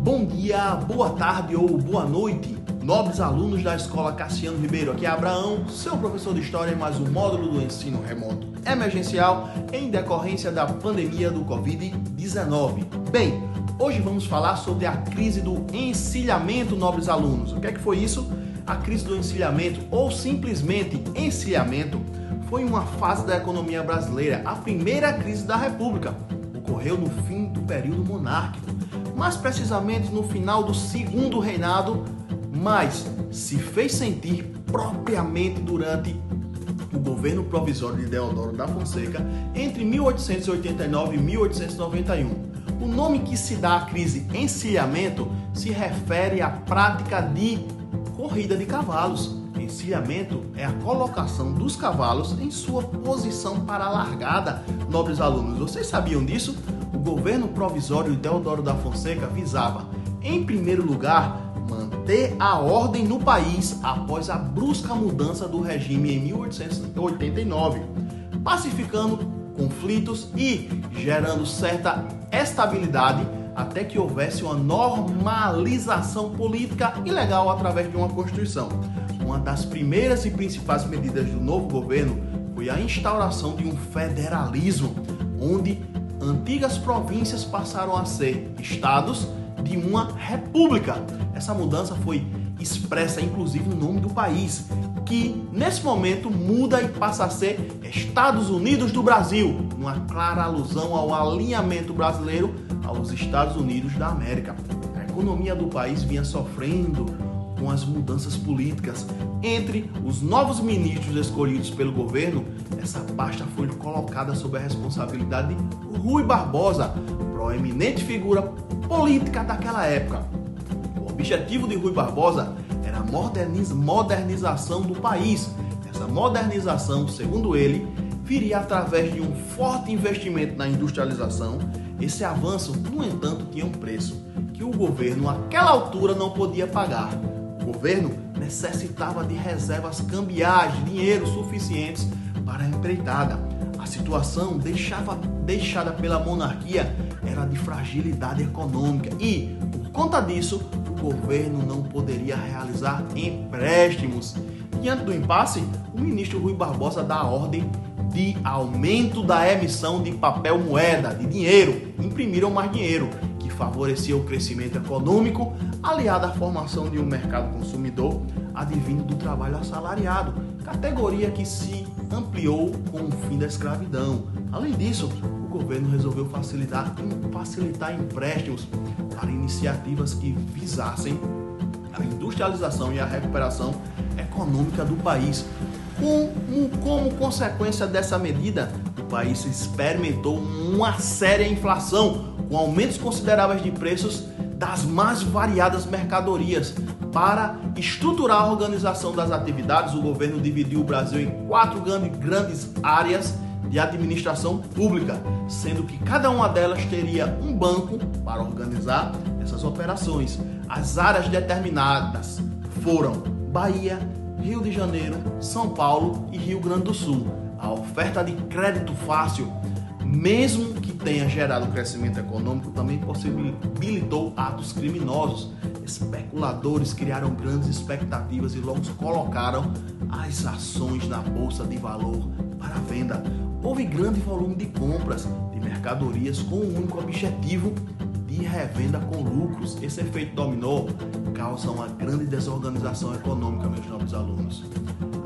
Bom dia, boa tarde ou boa noite, nobres alunos da Escola Cassiano Ribeiro. Aqui é Abraão, seu professor de História em mais um módulo do ensino remoto emergencial em decorrência da pandemia do Covid-19. Bem, hoje vamos falar sobre a crise do encilhamento, nobres alunos. O que é que foi isso? A crise do encilhamento, ou simplesmente encilhamento, foi uma fase da economia brasileira, a primeira crise da República. Ocorreu no fim do período monárquico, mais precisamente no final do segundo reinado, mas se fez sentir propriamente durante o governo provisório de Deodoro da Fonseca entre 1889 e 1891. O nome que se dá à crise encilhamento se refere à prática de corrida de cavalos. Encilhamento é a colocação dos cavalos em sua posição para a largada, nobres alunos. Vocês sabiam disso? O governo provisório de Deodoro da Fonseca visava, em primeiro lugar, manter a ordem no país após a brusca mudança do regime em 1889, pacificando conflitos e gerando certa estabilidade até que houvesse uma normalização política e legal através de uma Constituição. Uma das primeiras e principais medidas do novo governo foi a instauração de um federalismo, onde antigas províncias passaram a ser estados de uma república. Essa mudança foi expressa inclusive no nome do país, que nesse momento muda e passa a ser Estados Unidos do Brasil, uma clara alusão ao alinhamento brasileiro aos Estados Unidos da América. A economia do país vinha sofrendo com as mudanças políticas. Entre os novos ministros escolhidos pelo governo, essa pasta foi colocada sob a responsabilidade de Rui Barbosa, proeminente figura política daquela época. O objetivo de Rui Barbosa era a modernização do país. Essa modernização, segundo ele, viria através de um forte investimento na industrialização. Esse avanço, no entanto, tinha um preço que o governo, naquela altura, não podia pagar. O governo necessitava de reservas cambiais, dinheiro suficientes para a empreitada. A situação deixada pela monarquia era de fragilidade econômica e, por conta disso, o governo não poderia realizar empréstimos. Diante do impasse, o ministro Rui Barbosa dá a ordem de aumento da emissão de papel moeda, de dinheiro. Imprimiram mais dinheiro, que favorecia o crescimento econômico, aliado à formação de um mercado consumidor advindo do trabalho assalariado, categoria que se ampliou com o fim da escravidão. Além disso, o governo resolveu facilitar empréstimos para iniciativas que visassem a industrialização e a recuperação econômica do país. Como consequência dessa medida, o país experimentou uma séria inflação, com aumentos consideráveis de preços das mais variadas mercadorias. Para estruturar a organização das atividades, o governo dividiu o Brasil em 4 grandes áreas de administração pública, sendo que cada uma delas teria um banco para organizar essas operações. As áreas determinadas foram Bahia, Rio de Janeiro, São Paulo e Rio Grande do Sul. A oferta de crédito fácil, mesmo que tenha gerado crescimento econômico, também possibilitou atos criminosos. Especuladores criaram grandes expectativas e logo colocaram as ações na bolsa de valor para venda. Houve grande volume de compras de mercadorias com o único objetivo de revenda com lucros. Esse efeito dominó causa uma grande desorganização econômica, meus nobres alunos.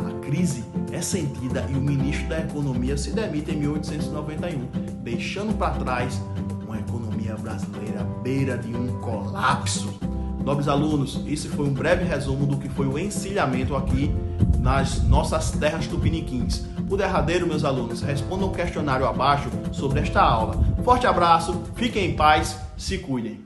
A crise é sentida e o ministro da Economia se demite em 1891, deixando para trás uma economia brasileira à beira de um colapso. Nobres alunos, esse foi um breve resumo do que foi o encilhamento aqui nas nossas terras tupiniquins. O derradeiro, meus alunos, respondam o questionário abaixo sobre esta aula. Forte abraço, fiquem em paz, se cuidem.